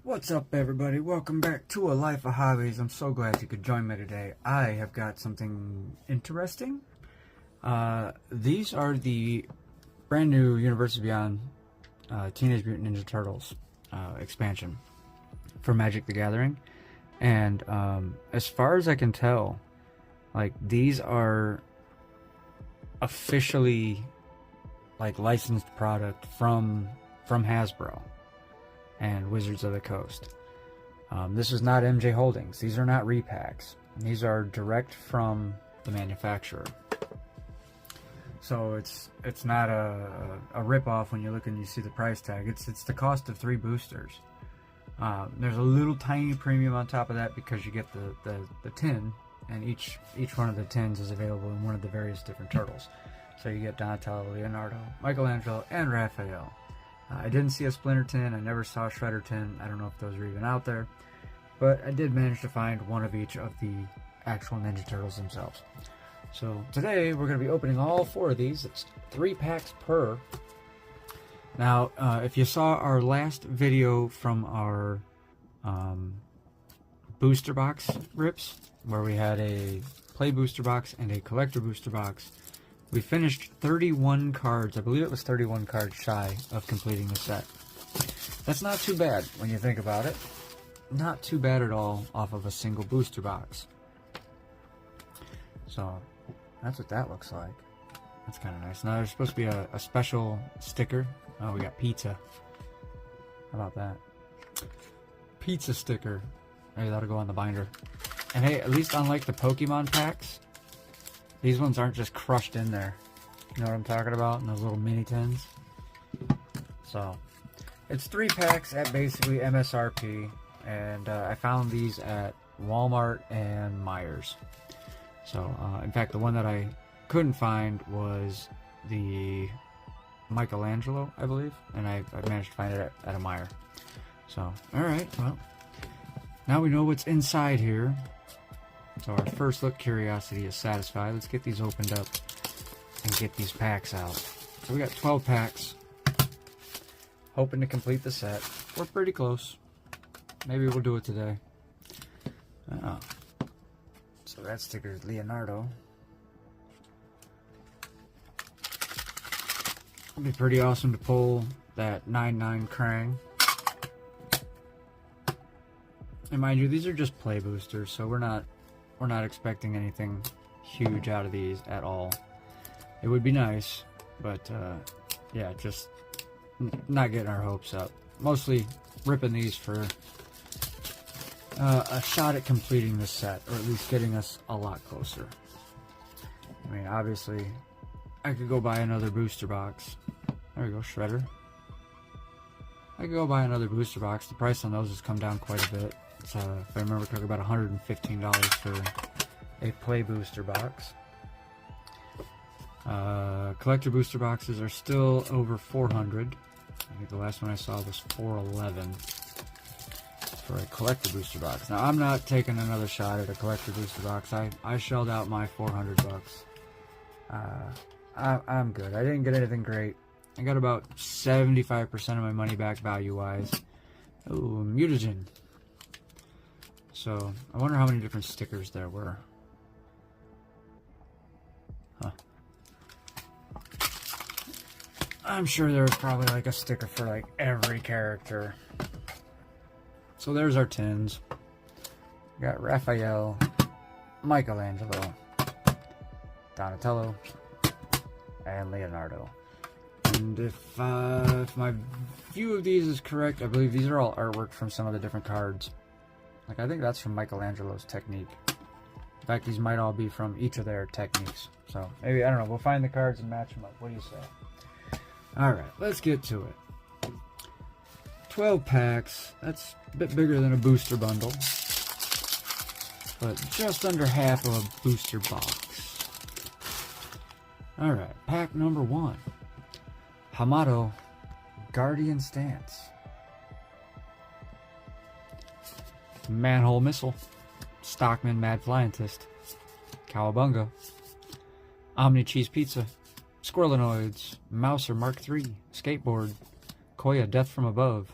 What's up, everybody? Welcome back to A Life of Hobbies. I'm so glad you could join me today. I have got something interesting. These are the brand new Universe Beyond Teenage Mutant Ninja Turtles expansion for Magic the Gathering. And as far as I can tell, like, these are officially like licensed product from Hasbro and Wizards of the Coast. This is not MJ Holdings. These are not repacks. These are direct from the manufacturer. So it's not a rip-off when you look and you see the price tag. It's the cost of 3 boosters. There's a little tiny premium on top of that because you get the tin, and each one of the tins is available in one of the various different turtles. So you get Donatello, Leonardo, Michelangelo, and Raphael. I didn't see a Splinter tin. I never saw a Shredder tin. I don't know if those are even out there. But I did manage to find one of each of the actual Ninja Turtles themselves. So today we're going to be opening all 4 of these. It's 3 packs per. Now, if you saw our last video from our booster box rips, where we had a play booster box and a collector booster box, we finished 31 cards. I believe it was 31 cards shy of completing the set. That's not too bad when you think about it. Not too bad at all off of a single booster box. So that's what that looks like. That's kind of nice. Now there's supposed to be a special sticker. Oh, we got pizza. How about that? Pizza sticker. Maybe that'll go on the binder. And hey, at least unlike the Pokemon packs, these ones aren't just crushed in there. You know what I'm talking about? In those little mini tins. So, it's 3 packs at basically MSRP. And I found these at Walmart and Myers. So, in fact, the one that I couldn't find was the Michelangelo, I believe. And I managed to find it at a Meijer. So, alright, well. Now we know what's inside here. So our first look curiosity is satisfied. Let's get these opened up and get these packs out. So we got 12 packs. Hoping to complete the set. We're pretty close. Maybe we'll do it today. Oh. So that sticker is Leonardo. It'd be pretty awesome to pull that 9-9 Krang. And mind you, these are just play boosters, so we're not expecting anything huge out of these at all. It would be nice, but yeah, just not getting our hopes up. Mostly ripping these for a shot at completing the set, or at least getting us a lot closer. I mean, obviously, I could go buy another booster box. There we go, Shredder. I could go buy another booster box. The price on those has come down quite a bit. It's, if I remember correctly, about $115 for a play booster box. Collector booster boxes are still over $400. I think the last one I saw was $411 for a collector booster box. Now, I'm not taking another shot at a collector booster box. I shelled out my $400. I'm good. I didn't get anything great. I got about 75% of my money back value-wise. Ooh, Mutagen. So, I wonder how many different stickers there were. Huh. I'm sure there was probably like a sticker for like every character. So there's our tins. We got Raphael, Michelangelo, Donatello, and Leonardo. And if my view of these is correct, I believe these are all artwork from some of the different cards. Like, I think that's from Michelangelo's technique. In fact, these might all be from each of their techniques. So, maybe, I don't know, we'll find the cards and match them up. What do you say? Alright, let's get to it. 12 packs. That's a bit bigger than a booster bundle. But just under half of a booster box. Alright, pack number 1. Hamato Guardian Stance. Manhole Missile, Stockman Mad Flyantist, Cowabunga, Omni Cheese Pizza, Squirrelinoids, Mouser Mark III, Skateboard, Koya Death from Above,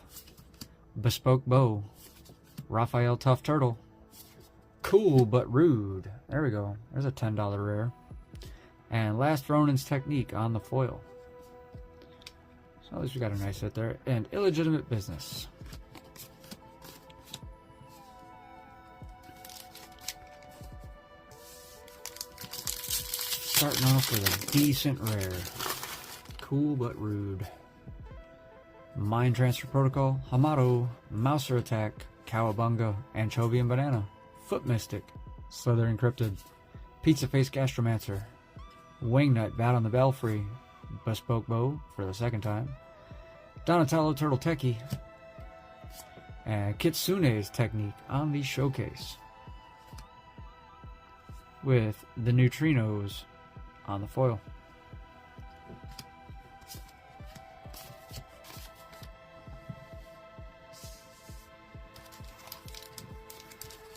Bespoke Bow. Raphael Tough Turtle. Cool but rude. There we go. There's a $10 rare. And Last Ronin's Technique on the foil. So at least we got a nice hit there. And Illegitimate Business. Starting off with a decent rare. Cool but rude. Mind Transfer Protocol, Hamato, Mouser Attack, Cowabunga, Anchovy and Banana, Foot Mystic, Slither Encrypted, Pizza Face Gastromancer, Wingnut Bat on the Belfry, Bespoke Bow for the second time, Donatello Turtle Techie, and Kitsune's Technique on the showcase, with the Neutrinos on the foil.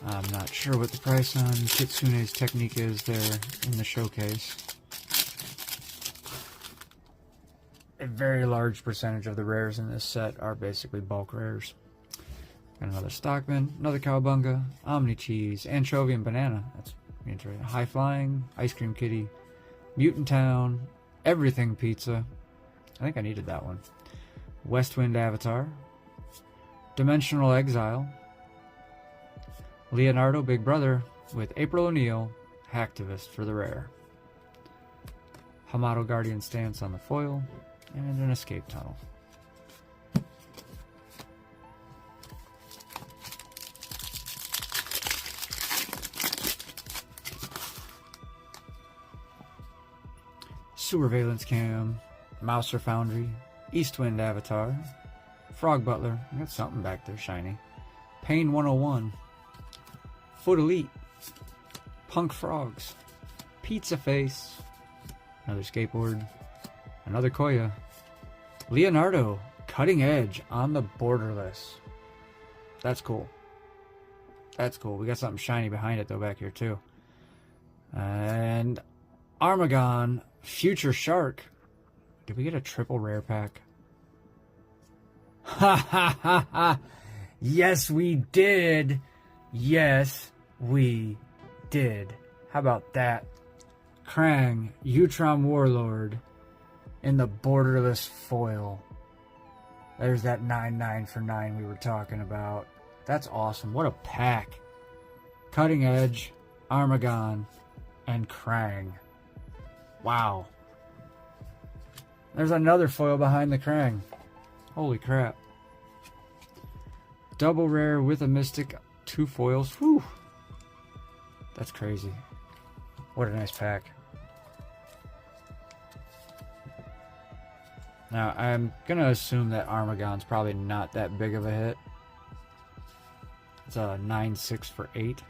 I'm not sure what the price on Kitsune's Technique is there in the showcase. A very large percentage of the rares in this set are basically bulk rares. Got another Stockman, another Cowabunga, Omni Cheese, Anchovy and Banana. That's interesting. High Flying, Ice Cream Kitty, Mutant Town, Everything Pizza. I think I needed that one. Westwind Avatar, Dimensional Exile, Leonardo Big Brother with April O'Neil, Hacktivist for the rare. Hamato Guardian Stance on the foil, and an Escape Tunnel. Sewer Valence Cam, Mouser Foundry, Eastwind Avatar, Frog Butler, I got something back there shiny, Pain 101, Foot Elite, Punk Frogs, Pizza Face, another Skateboard, another Koya, Leonardo, Cutting Edge on the Borderless. That's cool. That's cool. We got something shiny behind it though back here too. And Armagon, Future Shark. Did we get a triple rare pack? Ha ha ha ha! Yes, we did! Yes, we did. How about that? Krang, Utrom Warlord, in the Borderless foil. There's that 9/9 for 9 we were talking about. That's awesome. What a pack. Cutting Edge, Armagon, and Krang. Wow. There's another foil behind the Krang. Holy crap. Double rare with a Mystic, 2 foils. Whew. That's crazy. What a nice pack. Now, I'm going to assume that Armagon's probably not that big of a hit. It's a 9/6 for 8.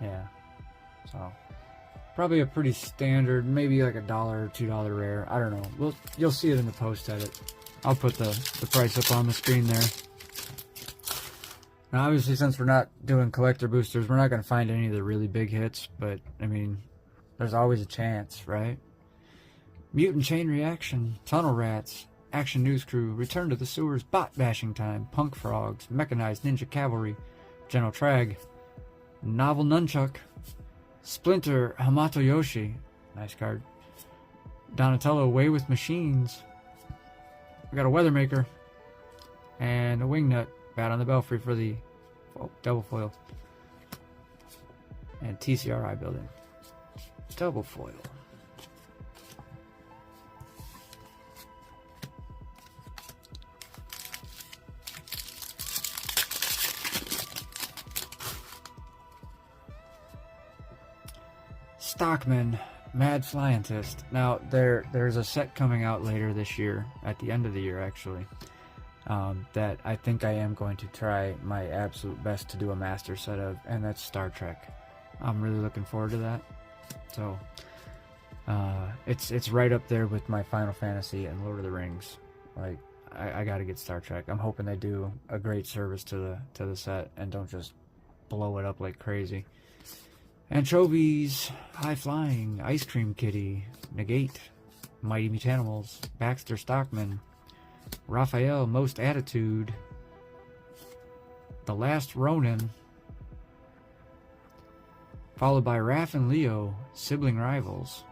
Yeah. So, probably a pretty standard, maybe like $1 or $2 rare. I don't know. You'll see it in the post edit. I'll put the price up on the screen there. Now, obviously, since we're not doing collector boosters, we're not going to find any of the really big hits, but, I mean, there's always a chance, right? Mutant Chain Reaction, Tunnel Rats, Action News Crew, Return to the Sewers, Bot Bashing Time, Punk Frogs, Mechanized Ninja Cavalry, General Trag, Novel Nunchuck, Splinter Hamato Yoshi, nice card, Donatello Away with Machines, we got a Weathermaker, and a Wingnut, Bat on the Belfry for the double foil, and TCRI Building, double foil. Stockman, Mad Flyantist. Now, there's a set coming out later this year, at the end of the year actually, that I think I am going to try my absolute best to do a master set of, and that's Star Trek. I'm really looking forward to that. So, it's right up there with my Final Fantasy and Lord of the Rings. Like, I gotta get Star Trek. I'm hoping they do a great service to the set and don't just blow it up like crazy. Anchovies, High Flying, Ice Cream Kitty, Negate, Mighty Mutanimals, Baxter Stockman, Raphael, Most Attitude. The Last Ronin. Followed by Raph and Leo, Sibling Rivals.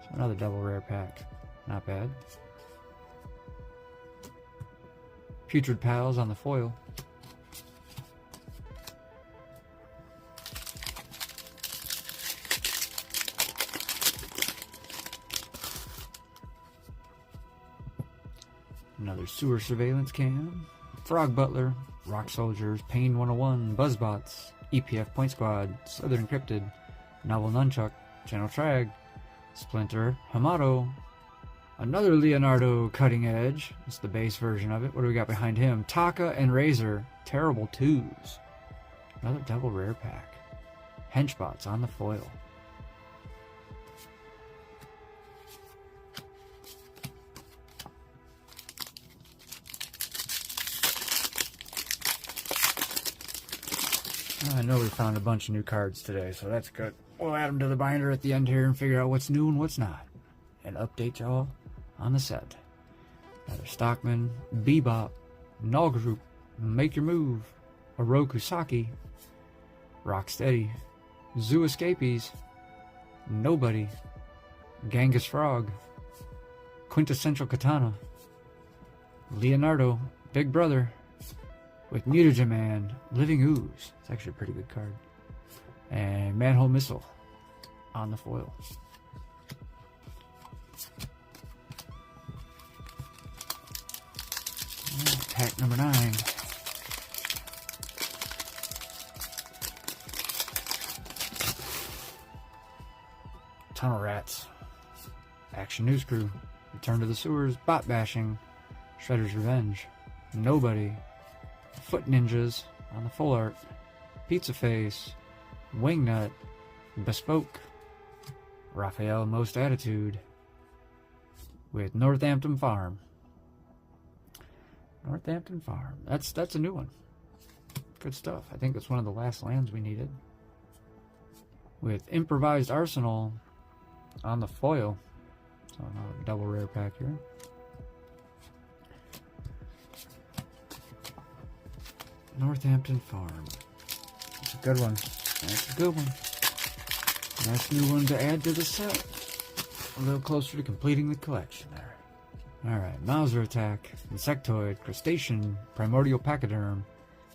So another double rare pack. Not bad. Putrid Pals on the foil. Another Sewer Surveillance Cam. Frog Butler, Rock Soldiers, Pain 101, Buzzbots, EPF Point Squad, Southern Encrypted, Novel Nunchuck, Channel Trag, Splinter, Hamato, another Leonardo Cutting Edge. It's the base version of it. What do we got behind him? Taka and Razor, Terrible Twos. Another double rare pack. Henchbots on the foil. I know we found a bunch of new cards today, so that's good. We'll add them to the binder at the end here and figure out what's new and what's not. And update y'all on the set. Another Stockman, Bebop, Null Group, Make Your Move, Oroku Saki, Rocksteady, Zoo Escapees, Nobody, Genghis Frog, Quintessential Katana, Leonardo, Big Brother, with Mutagen Man, Living Ooze. It's actually a pretty good card. And Manhole Missile on the foil. Pack number 9. Tunnel Rats. Action News Crew. Return to the Sewers. Bot Bashing. Shredder's Revenge. Nobody. Foot Ninjas on the full art. Pizza Face. Wingnut. Bespoke. Raphael Most Attitude. With Northampton Farm. Northampton Farm. That's a new one. Good stuff. I think it's one of the last lands we needed. With Improvised Arsenal on the foil. So another double rare pack here. Northampton Farm. That's a good one. That's a good one. Nice new one to add to the set. A little closer to completing the collection there. Alright, Mauser Attack, Insectoid, Crustacean, Primordial Pachyderm,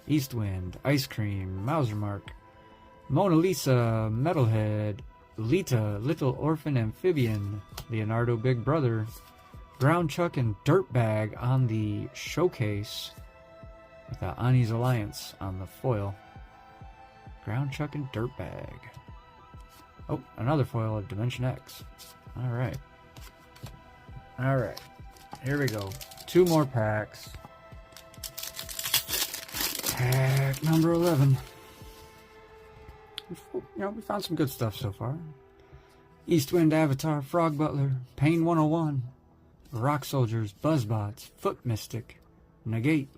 Eastwind, Ice Cream, Mauser Mark, Mona Lisa, Metalhead, Lita, Little Orphan Amphibian, Leonardo Big Brother, Ground Chuck and Dirtbag on the showcase with the Ani's Alliance on the foil. Ground Chuck and Dirtbag. Oh, another foil of Dimension X. Alright. Alright. Here we go. 2 more packs. Pack number 11. We found some good stuff so far. Eastwind Avatar, Frog Butler, Pain 101, Rock Soldiers, Buzzbots, Foot Mystic, Negate,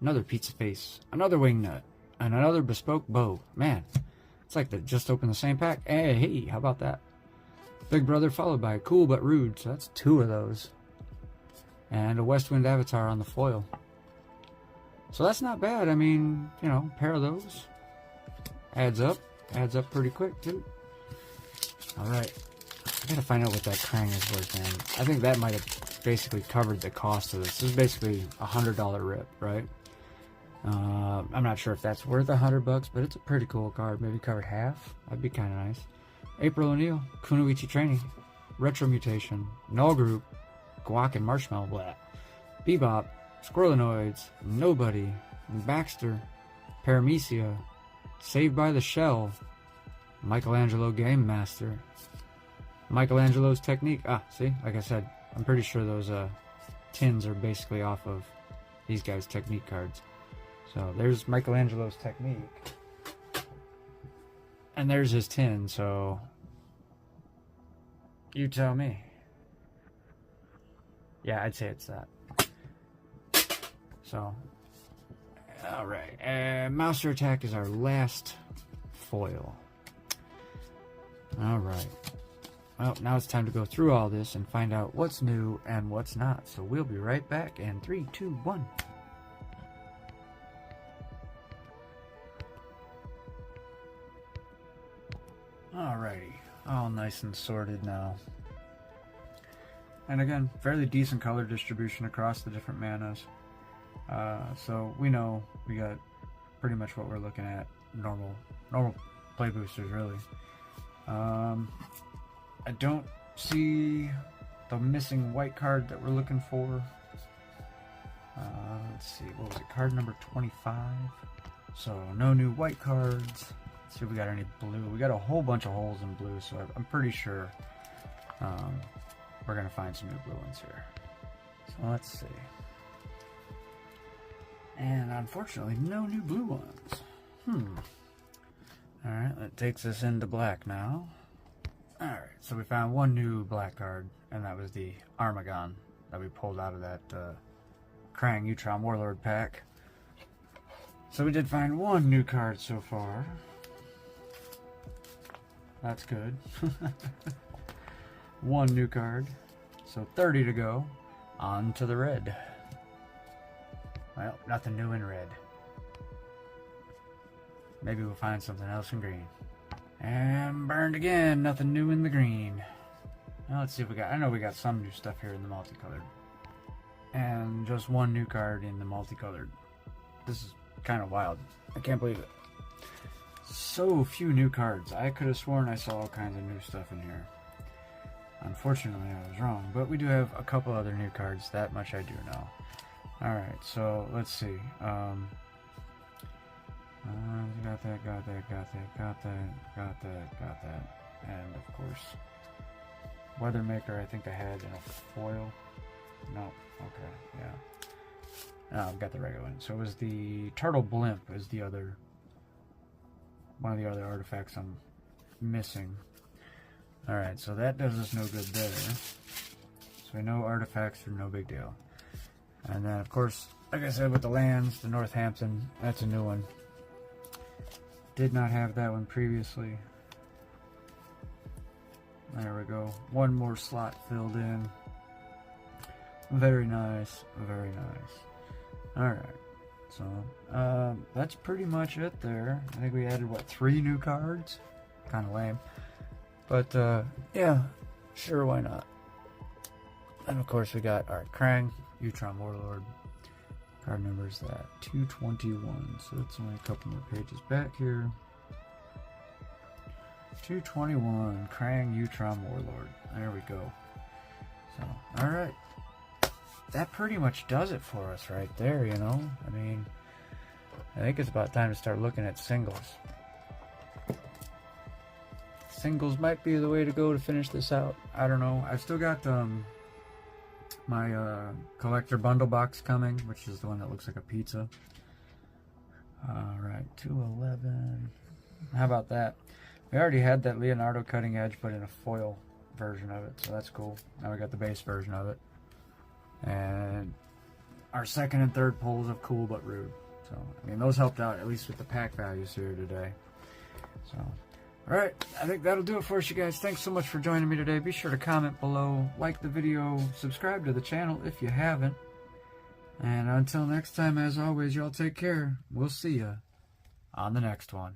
another Pizza Face, another Wingnut, and another Bespoke Bow. Man, it's like they just opened the same pack. Hey, how about that? Big Brother followed by Cool But Rude, so that's 2 of those. And a Westwind Avatar on the foil. So that's not bad. I mean, a pair of those. Adds up pretty quick, too. Alright. I gotta find out what that Krang is worth, man. I think that might have basically covered the cost of this. This is basically a $100 rip, right? I'm not sure if that's worth $100, but it's a pretty cool card. Maybe cover half. That'd be kind of nice. April O'Neil, Kunoichi Training, Retro Mutation, Null Group, Guac and Marshmallow Blat, Bebop, Squirrelinoids, Nobody, Baxter, Paramecia, Saved by the Shell, Michelangelo Game Master, Michelangelo's Technique. See, like I said, I'm pretty sure those tins are basically off of these guys' Technique cards. So there's Michelangelo's Technique. And there's his tin, so you tell me. Yeah, I'd say it's that. So, alright. Mouser Attack is our last foil. Alright. Well, now it's time to go through all this and find out what's new and what's not. So we'll be right back in 3, 2, 1. Alrighty, all nice and sorted now. And again, fairly decent color distribution across the different manas. So we know we got pretty much what we're looking at. Normal play boosters, really. I don't see the missing white card that we're looking for. Let's see, what was it? Card number 25. So no new white cards. Let's see if we got any blue. We got a whole bunch of holes in blue, so I'm pretty sure we're gonna find some new blue ones here. So let's see. And unfortunately, no new blue ones. Alright, that takes us into black now. Alright, so we found one new black card, and that was the Armagon that we pulled out of that Krang Utron Warlord pack. So we did find one new card so far. That's good. One new card. So 30 to go. On to the red. Well, nothing new in red. Maybe we'll find something else in green. And burned again. Nothing new in the green. Now let's see if we got... I know we got some new stuff here in the multicolored. And just one new card in the multicolored. This is kind of wild. I can't believe it. So few new cards. I could have sworn I saw all kinds of new stuff in here. Unfortunately, I was wrong. But we do have a couple other new cards. That much I do know. Alright, so let's see. Got that. And of course, Weathermaker, I think I had in a foil. No, okay, yeah. No, I've got the regular one. So it was the Turtle Blimp is the other, one of the other artifacts I'm missing. Alright, so that does us no good there. So we know artifacts are no big deal. And then of course, like I said with the lands, the Northampton, that's a new one. Did not have that one previously. There we go. One more slot filled in. Very nice. Very nice. Alright. So, that's pretty much it there. I think we added, what, 3 new cards? Kind of lame. But, yeah. Sure, why not? And of course we got our Krang, Utron Warlord. Card number is that 221, so it's only a couple more pages back here. 221, Krang Utron Warlord. There we go. So, alright. That pretty much does it for us right there, you know? I mean, I think it's about time to start looking at singles. Singles might be the way to go to finish this out. I don't know. I've still got, my collector bundle box coming, which is the one that looks like a pizza. Alright, 211. How about that? We already had that Leonardo cutting edge, but in a foil version of it, so that's cool. Now we got the base version of it. And our second and third pulls of Cool But Rude. So, I mean, those helped out, at least with the pack values here today. So, alright, I think that'll do it for us, you guys. Thanks so much for joining me today. Be sure to comment below, like the video, subscribe to the channel if you haven't. And until next time, as always, y'all take care. We'll see ya on the next one.